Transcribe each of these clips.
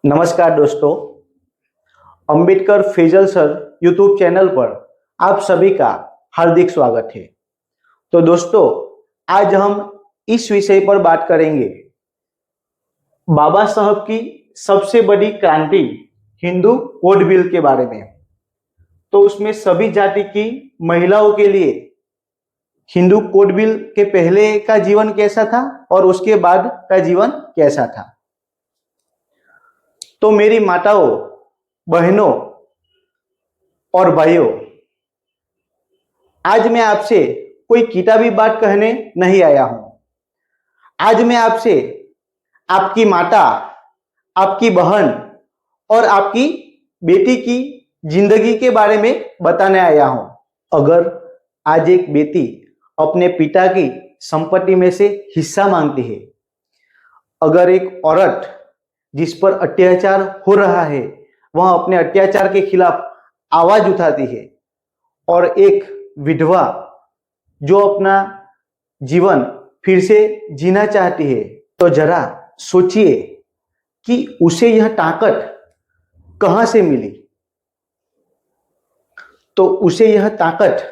नमस्कार दोस्तों, Ambedkar Faizal sir YouTube channel पर आप सभी का हार्दिक स्वागत है। तो दोस्तों, आज हम इस विषय पर बात करेंगे बाबा साहब की सबसे बड़ी क्रांति हिंदू कोड बिल के बारे में। तो उसमें सभी जाति की महिलाओं के लिए हिंदू कोड बिल के पहले का जीवन कैसा था और उसके बाद का जीवन कैसा था। तो मेरी माताओं, बहनों और भाइयों, आज मैं आपसे कोई किताबी बात कहने नहीं आया हूं। आज मैं आपसे आपकी माता, आपकी बहन और आपकी बेटी की जिंदगी के बारे में बताने आया हूं। अगर आज एक बेटी अपने पिता की संपत्ति में से हिस्सा मांगती है, अगर एक औरत जिस पर अत्याचार हो रहा है वह अपने अत्याचार के खिलाफ आवाज उठाती है, और एक विधवा जो अपना जीवन फिर से जीना चाहती है, तो जरा सोचिए कि उसे यह ताकत कहां से मिली। तो उसे यह ताकत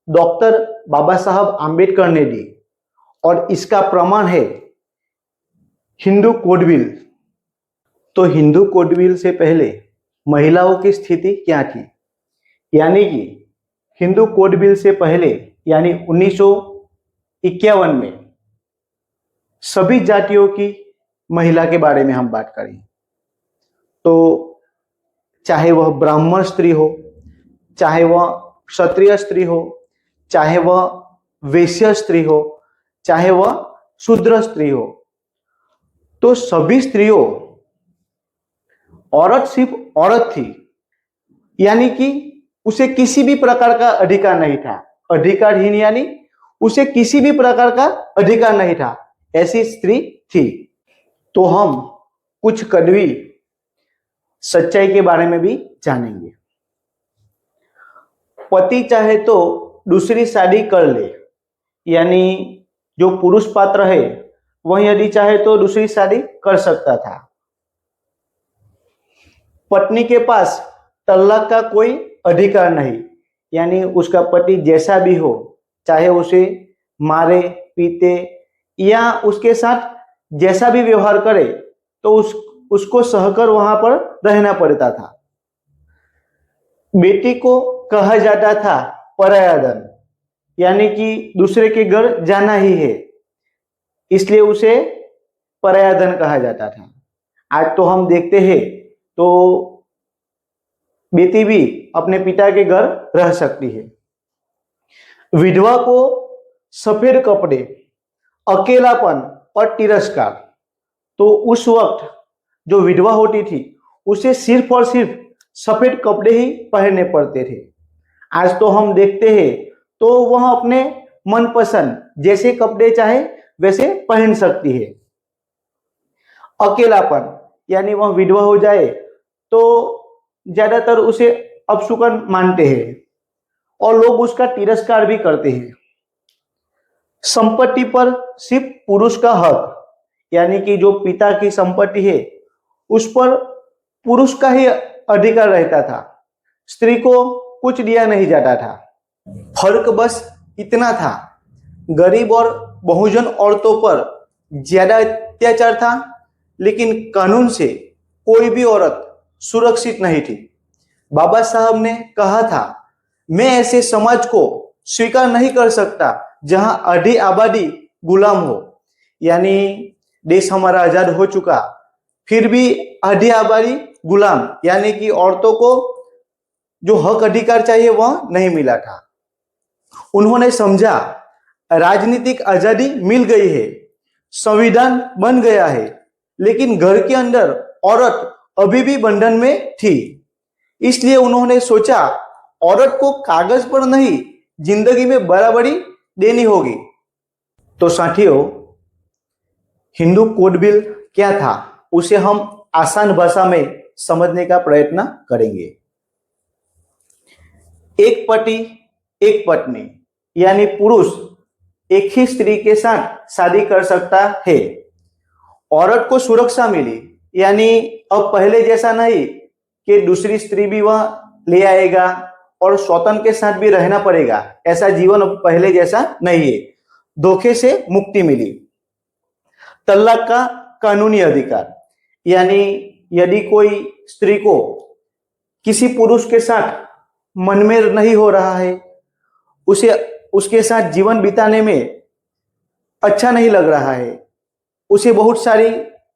डॉक्टर बाबा साहब आंबेडकर ने दी, और इसका प्रमाण है हिंदू कोड बिल। तो हिंदू कोड बिल से पहले महिलाओं की स्थिति क्या थी, यानी कि हिंदू कोड बिल से पहले यानी 1951 में सभी जातियों की महिला के बारे में हम बात करें तो चाहे वह ब्राह्मण स्त्री हो, चाहे वह क्षत्रिय स्त्री हो, चाहे वह वैश्य स्त्री हो, चाहे वह शूद्र स्त्री हो, तो सभी स्त्रियों, औरत सिर्फ औरत थी, यानी कि उसे किसी भी प्रकार का अधिकार नहीं था। अधिकारहीन यानी उसे किसी भी प्रकार का अधिकार नहीं था, ऐसी स्त्री थी। तो हम कुछ कड़वी सच्चाई के बारे में भी जानेंगे। पति चाहे तो दूसरी शादी कर ले, यानी जो पुरुष पात्र है वह यदि चाहे तो दूसरी शादी कर सकता था। पत्नी के पास तलाक का कोई अधिकार नहीं, यानी उसका पति जैसा भी हो, चाहे उसे मारे पीटे या उसके साथ जैसा भी व्यवहार करे, तो उसको सहकर वहां पर रहना पड़ता था। बेटी को कहा जाता था पराया धन, यानी कि दूसरे के घर जाना ही है, इसलिए उसे पराया धन कहा जाता था। आज तो हम देखते हैं तो बेटी भी अपने पिता के घर रह सकती है। विधवा को सफेद कपड़े, अकेलापन और तिरस्कार। तो उस वक्त जो विधवा होती थी उसे सिर्फ और सिर्फ सफेद कपड़े ही पहनने पड़ते थे। आज तो हम देखते हैं तो वह अपने मनपसंद जैसे कपड़े चाहे वैसे पहन सकती है। अकेलापन यानी वह विधवा हो जाए तो ज्यादातर उसे अपशकुन मानते हैं और लोग उसका तिरस्कार भी करते हैं। संपत्ति पर सिर्फ पुरुष का हक, यानी कि जो पिता की संपत्ति है उस पर पुरुष का ही अधिकार रहता था, स्त्री को कुछ दिया नहीं जाता था। फर्क बस इतना था, गरीब और बहुजन औरतों पर ज्यादा अत्याचार था, लेकिन कानून से कोई भी औरत सुरक्षित नहीं थी। बाबा साहब ने कहा था, मैं ऐसे समाज को स्वीकार नहीं कर सकता जहां आधी आबादी गुलाम हो, यानी देश हमारा आजाद हो चुका, फिर भी आधी आबादी गुलाम, यानी कि औरतों को जो हक अधिकार चाहिए वह नहीं मिला था। उन्होंने समझा राजनीतिक आजादी मिल गई है, संविधान बन गया है, लेकिन घर के अंदर औरत अभी भी बंधन में थी। इसलिए उन्होंने सोचा औरत को कागज पर नहीं जिंदगी में बराबरी देनी होगी। तो साथियों, हिंदू कोड बिल क्या था उसे हम आसान भाषा में समझने का प्रयत्न करेंगे। एक पति एक पत्नी, यानी पुरुष एक ही स्त्री के साथ शादी कर सकता है। औरत को सुरक्षा मिली, यानी अब पहले जैसा नहीं कि दूसरी स्त्री भी वह ले आएगा और स्वतंत्र के साथ भी रहना पड़ेगा, ऐसा जीवन अब पहले जैसा नहीं है। धोखे से मुक्ति मिली। तलाक का कानूनी अधिकार, यानी यदि कोई स्त्री को किसी पुरुष के साथ मनमेल नहीं हो रहा है, उसे उसके साथ जीवन बिताने में अच्छा नहीं लग रहा है, उसे बहुत सारी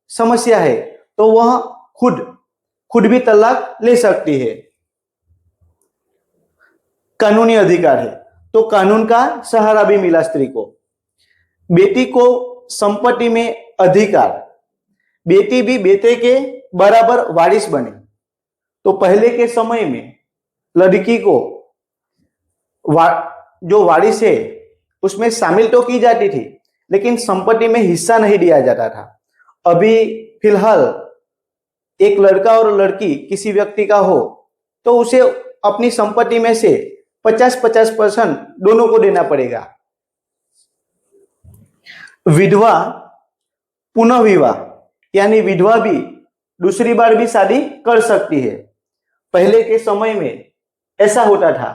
समस्या है, तो वह खुद भी तलाक ले सकती है। कानूनी अधिकार है, तो कानून का सहारा भी मिला स्त्री को। बेटी को संपत्ति में अधिकार, बेटी भी बेटे के बराबर वारिस बने। तो पहले के समय में लड़की को जो वारिस है उसमें शामिल तो की जाती थी, लेकिन संपत्ति में हिस्सा नहीं दिया जाता था। अभी फिलहाल एक लड़का और लड़की किसी व्यक्ति का हो तो उसे अपनी संपत्ति में से 50-50% दोनों को देना पड़ेगा। विधवा पुनः विवाह, यानी विधवा भी दूसरी बार भी शादी कर सकती है। पहले के समय में ऐसा होता था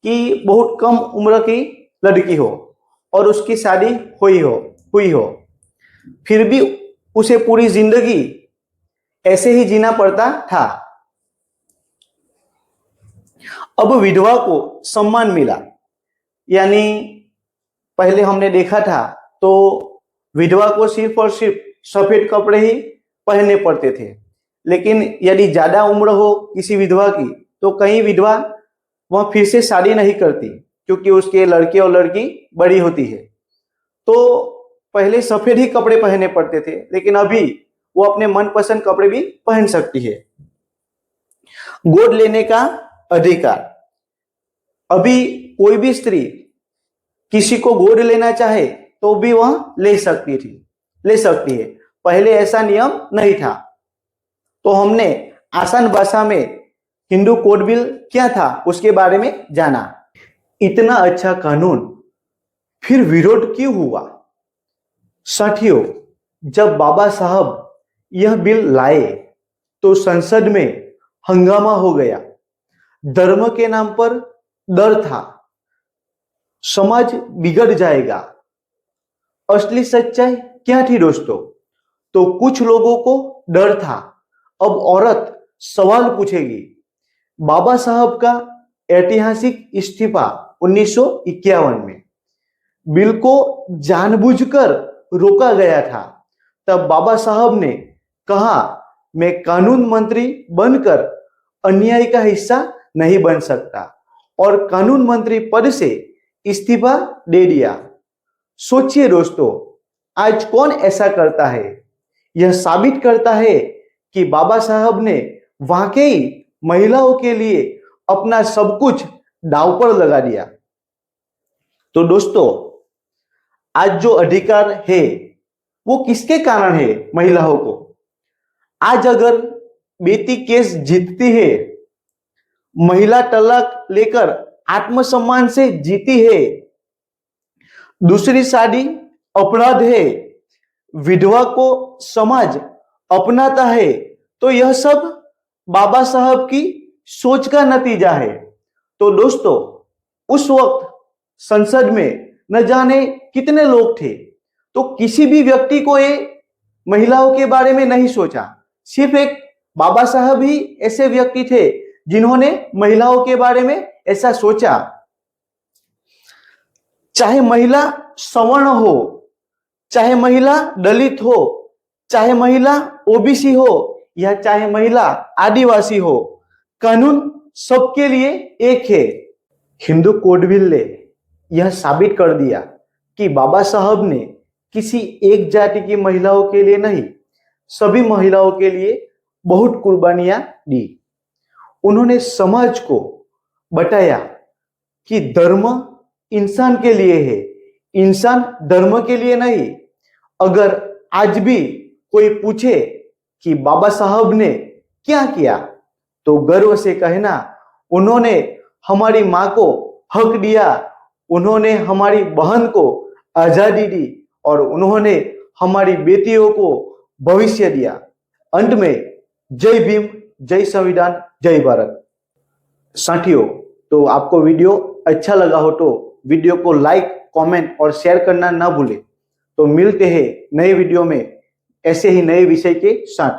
कि बहुत कम उम्र की लड़की हो और उसकी शादी हुई हो, फिर भी उसे पूरी जिंदगी ऐसे ही जीना पड़ता था। अब विधवा को सम्मान मिला, यानी पहले हमने देखा था तो विधवा को सिर्फ और सिर्फ सफेद कपड़े ही पहनने पड़ते थे, लेकिन यदि ज्यादा उम्र हो किसी विधवा की तो कई विधवा वह फिर से शादी नहीं करती, क्योंकि उसके लड़के और लड़की बड़ी होती है। तो पहले सफेद ही कपड़े पहनने पड़ते थे, लेकिन अभी वो अपने मनपसंद कपड़े भी पहन सकती है। गोद लेने का अधिकार, अभी कोई भी स्त्री किसी को गोद लेना चाहे तो भी वह ले सकती है। पहले ऐसा नियम नहीं था। तो हमने आसान भाषा में हिंदू कोड बिल क्या था उसके बारे में जाना। इतना अच्छा कानून, फिर विरोध क्यों हुआ? साथियों, जब बाबा साहब यह बिल लाए तो संसद में हंगामा हो गया। धर्म के नाम पर डर था, समाज बिगड़ जाएगा। असली सच्चाई क्या थी दोस्तों? तो कुछ लोगों को डर था, अब औरत सवाल पूछेगी। बाबा साहब का ऐतिहासिक इस्तीफा 1951 में बिल को जानबूझकर रोका गया था। तब बाबा साहब ने कहा, मैं कानून मंत्री बनकर अन्याय का हिस्सा नहीं बन सकता, और कानून मंत्री पद से इस्तीफा दे दिया। सोचिए दोस्तों, आज कौन ऐसा करता है? यह साबित करता है कि बाबा साहब ने वाकई महिलाओं के लिए अपना सब कुछ दांव पर लगा दिया। तो दोस्तों, आज जो अधिकार है वो किसके कारण है? महिलाओं को। आज अगर बेटी केस जीतती है, महिला तलाक लेकर आत्मसम्मान से जीती है, दूसरी शादी अपराध है, विधवा को समाज अपनाता है, तो यह सब बाबा साहब की सोच का नतीजा है। तो दोस्तों, उस वक्त संसद में न जाने कितने लोग थे, तो किसी भी व्यक्ति को ये महिलाओं के बारे में नहीं सोचा। सिर्फ एक बाबा साहब ही ऐसे व्यक्ति थे जिन्होंने महिलाओं के बारे में ऐसा सोचा। चाहे महिला सवर्ण हो, चाहे महिला दलित हो, चाहे महिला ओबीसी हो, या चाहे महिला आदिवासी हो, कानून सबके लिए एक है। हिंदू कोड बिल ने यह साबित कर दिया कि बाबा साहब ने किसी एक जाति की महिलाओं के लिए नहीं, सभी महिलाओं के लिए बहुत कुर्बानियां दी। उन्होंने समाज को बताया कि धर्म इंसान के लिए है, इंसान धर्म के लिए नहीं। अगर आज भी कोई पूछे कि बाबा साहब ने क्या किया, तो गर्व से कहना, उन्होंने हमारी माँ को हक दिया, उन्होंने हमारी बहन को आजादी दी, और उन्होंने हमारी बेटियों को भविष्य दिया। अंत में जय भीम, जय संविधान, जय भारत। साथियों, तो आपको वीडियो अच्छा लगा हो तो वीडियो को लाइक, कमेंट और शेयर करना ना भूलें। तो मिलते हैं नए वीडियो में ऐसे ही नए विषय के साथ।